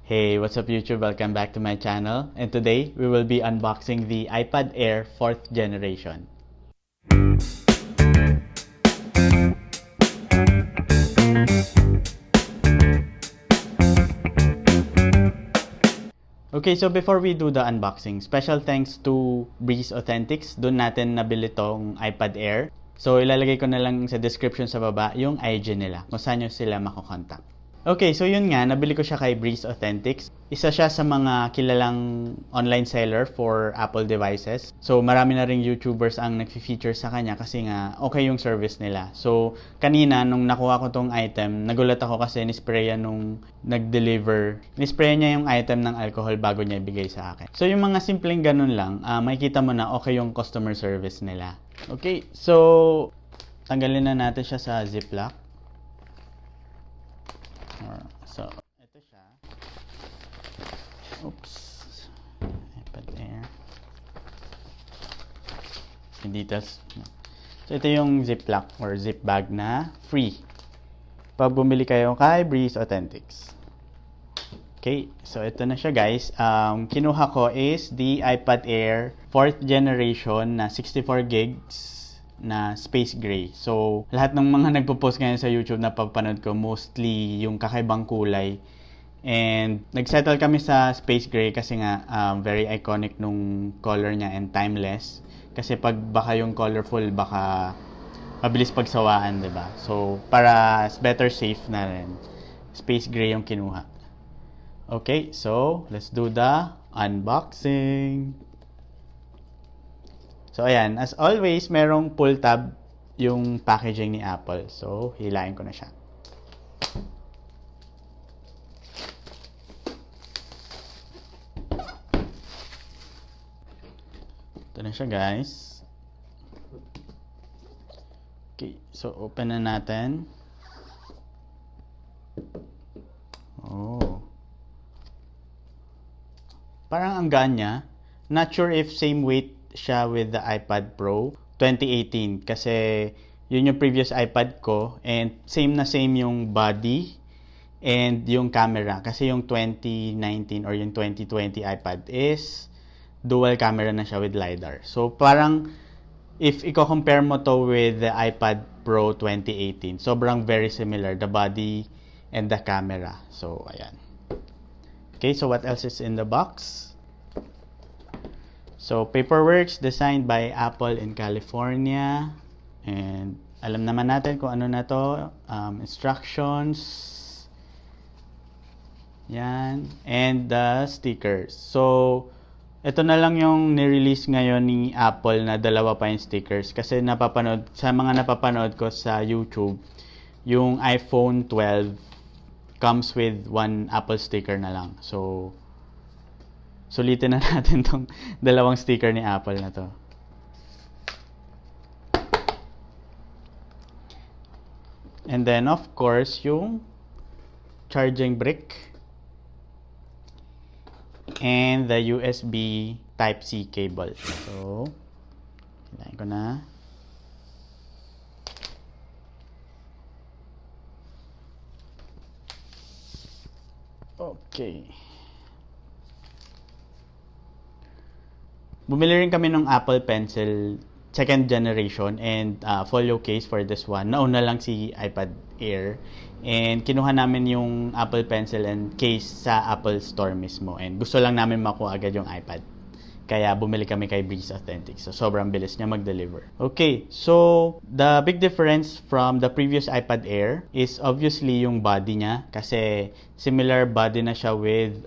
Hey, what's up YouTube? Welcome back to my channel. And today, we will be unboxing the iPad Air 4th generation. Okay, so before we do the unboxing, special thanks to Breese Authentics. Doon natin nabili tong iPad Air. So, ilalagay ko na lang sa description sa baba yung IG nila kung saan nyo sila makokontak. Okay, so yun nga, nabili ko siya kay Breese Authentics. Isa siya sa mga kilalang online seller for Apple devices. So, marami na ring YouTubers ang nag-feature sa kanya kasi nga okay yung service nila. So, kanina nung nakuha ko tong item, nagulat ako kasi nisprayan nung nag-deliver. Nisprayan niya yung item ng alcohol bago niya ibigay sa akin. So, yung mga simpleng ganun lang, makikita mo na okay yung customer service nila. Okay, so tanggalin na natin siya sa ziplock. So, ito siya. Oops. iPad Air. Yung details. So, ito yung ziplock or zip bag na free pag bumili kayo kay Breese Authentics. Okay, so ito na siya guys. Kinuha ko is the iPad Air 4th generation na 64 gigs na space gray. So, lahat ng mga nagpo-post ngayon sa YouTube na papanood ko, mostly yung kakaibang kulay. And nagsettle kami sa space gray kasi nga very iconic nung color niya and timeless. Kasi pag baka yung colorful, baka mabilis pagsawaan, 'di ba? So, para better safe na rin, space gray yung kinuha. Okay, so let's do the unboxing. So, ayan. As always, merong pull tab yung packaging ni Apple. So, hilahin ko na siya. Ito na siya, guys. Okay. So, open na natin. Oh. Parang ang gaan niya. Not sure if same weight siya with the iPad Pro 2018 kasi yun yung previous iPad ko and same yung body and yung camera kasi yung 2019 or yung 2020 iPad is dual camera na siya with LiDAR. So parang if i-compare mo to with the iPad Pro 2018, sobrang very similar, the body and the camera. So ayan. Okay, so what else is in the box? So, paperworks designed by Apple in California. And alam naman natin kung ano na to. Instructions. Yan. And the stickers. So, ito na lang yung nirelease ngayon ni Apple na dalawa pa yung stickers. Kasi sa mga napapanood ko sa YouTube, yung iPhone 12 comes with one Apple sticker na lang. So, sulitin na natin tong dalawang sticker ni Apple na to. And then, of course, yung charging brick and the USB Type-C cable. So, hilahin ko na. Okay. Bumili rin kami ng Apple Pencil 2nd generation and folio case for this one. Nauna lang si iPad Air. And kinuha namin yung Apple Pencil and case sa Apple Store mismo. And gusto lang namin makuha agad yung iPad. Kaya bumili kami kay Breese Authentics. So, sobrang bilis niya mag-deliver. Okay, so the big difference from the previous iPad Air is obviously yung body niya. Kasi similar body na siya with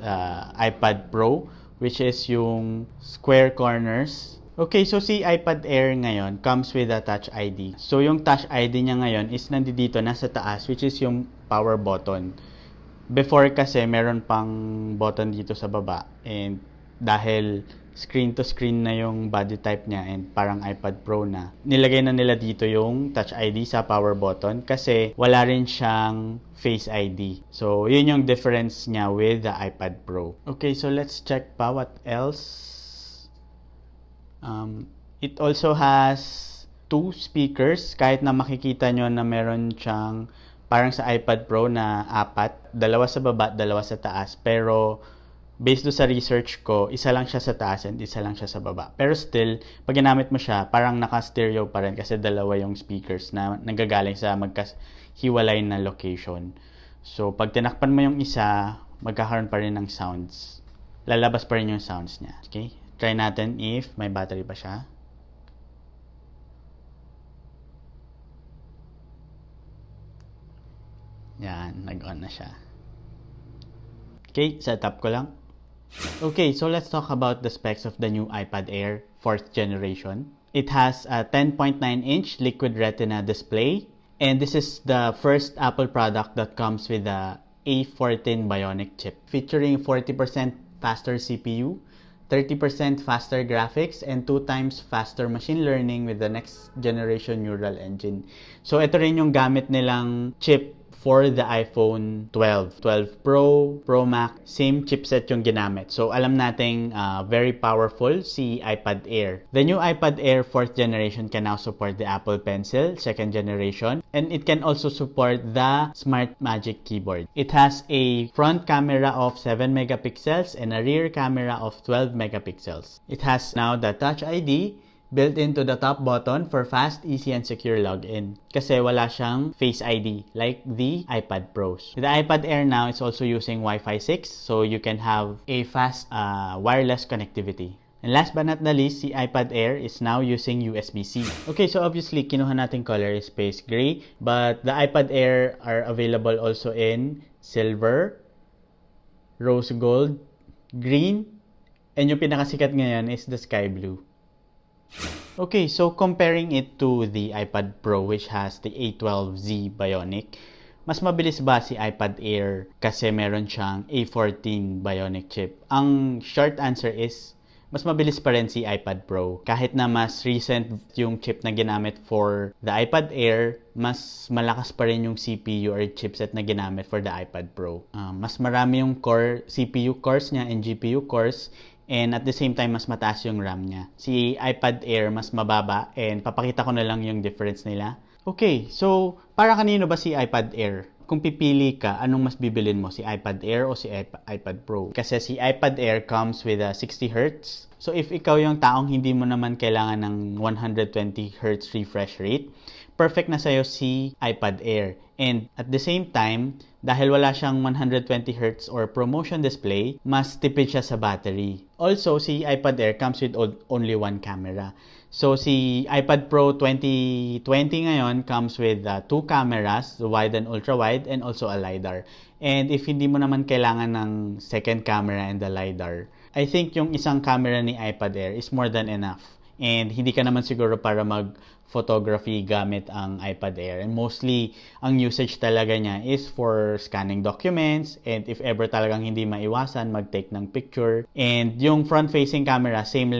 iPad Pro, which is yung square corners. Okay, so si iPad Air ngayon comes with a Touch ID. So yung Touch ID niya ngayon is nandito nasa taas, which is yung power button. Before kasi meron pang button dito sa baba, and dahil screen to screen na yung body type niya and parang iPad Pro na, nilagay na nila dito yung Touch ID sa power button kasi wala rin siyang Face ID. So, yun yung difference niya with the iPad Pro. Okay, so let's check pa what else. It also has 2 speakers, kahit na makikita nyo na meron siyang parang sa iPad Pro na apat, dalawa sa baba, dalawa sa taas, pero based do sa research ko, isa lang siya sa taas and isa lang siya sa baba. Pero still, pag ginamit mo siya, parang naka-stereo pa rin kasi dalawa yung speakers na nanggagaling sa magkahiwalay na location. So, pag tinakpan mo yung isa, magkakaroon pa rin ng sounds. Lalabas pa rin yung sounds niya. Okay? Try natin if may battery pa siya. Yan, nag-on na siya. Okay, setup ko lang. Okay, so let's talk about the specs of the new iPad Air 4th generation. It has a 10.9-inch liquid retina display, and this is the first Apple product that comes with a A14 Bionic chip, featuring 40% faster CPU, 30% faster graphics, and 2 times faster machine learning with the next generation neural engine. So ito rin yung gamit nilang chip for the iPhone 12, 12 Pro, Pro Max, same chipset yung ginamit. So, alam nating very powerful si iPad Air. The new iPad Air 4th generation can now support the Apple Pencil 2nd generation, and it can also support the Smart Magic Keyboard. It has a front camera of 7 megapixels and a rear camera of 12 megapixels. It has now the Touch ID built into the top button for fast, easy, and secure login. Kasi wala siyang Face ID like the iPad Pros. The iPad Air now is also using Wi-Fi 6, so you can have a fast wireless connectivity. And last but not the least, the iPad Air is now using USB-C. Okay, so obviously, kinuha natin color is space gray, but the iPad Air are available also in silver, rose gold, green, and yung pinakasikat ngayon is the sky blue. Okay, so comparing it to the iPad Pro which has the A12Z Bionic, mas mabilis ba si iPad Air kasi meron siyang A14 Bionic chip? Ang short answer is, mas mabilis pa rin si iPad Pro. Kahit na mas recent yung chip na ginamit for the iPad Air, mas malakas pa rin yung CPU or chipset na ginamit for the iPad Pro. Mas marami yung CPU cores niya and GPU cores, and at the same time, mas mataas yung RAM niya. Si iPad Air, mas mababa, and papakita ko na lang yung difference nila. Okay, so, para kanino ba si iPad Air? Kung pipili ka, anong mas bibilin mo? Si iPad Air o si iPad Pro? Kasi si iPad Air comes with a 60Hz. So, if ikaw yung taong hindi mo naman kailangan ng 120Hz refresh rate, perfect na sa'yo si iPad Air. And at the same time, dahil wala siyang 120Hz or promotion display, mas tipid siya sa battery. Also, si iPad Air comes with only one camera. So, si iPad Pro 2020 ngayon comes with 2 cameras, wide and ultra-wide, and also a LiDAR. And if hindi mo naman kailangan ng second camera and the LiDAR, I think yung isang camera ni iPad Air is more than enough. And hindi ka naman siguro para mag-photography gamit ang iPad Air. And mostly, ang usage talaga niya is for scanning documents, and if ever talagang hindi maiwasan, mag-take ng picture. And yung front-facing camera, same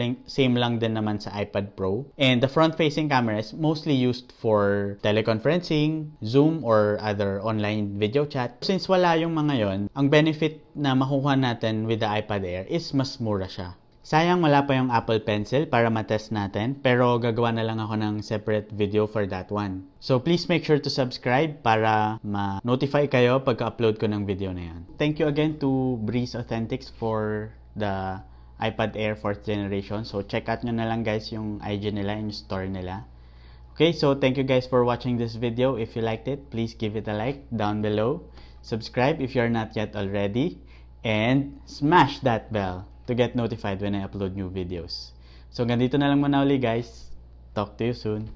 lang din naman sa iPad Pro. And the front-facing camera is mostly used for teleconferencing, Zoom, or other online video chat. Since wala yung mga yon, ang benefit na makuha natin with the iPad Air is mas mura siya. Sayang wala pa yung Apple Pencil para matest natin, pero gagawa na lang ako ng separate video for that one. So please make sure to subscribe para ma-notify kayo pagka-upload ko ng video na yan. Thank you again to Breese Authentics for the iPad Air 4th generation. So check out nyo na lang guys yung IG nila, yung store nila. Okay, so thank you guys for watching this video. If you liked it, please give it a like down below. Subscribe if you're not yet already. And smash that bell to get notified when I upload new videos. So, ganito na lang muna uli guys. Talk to you soon.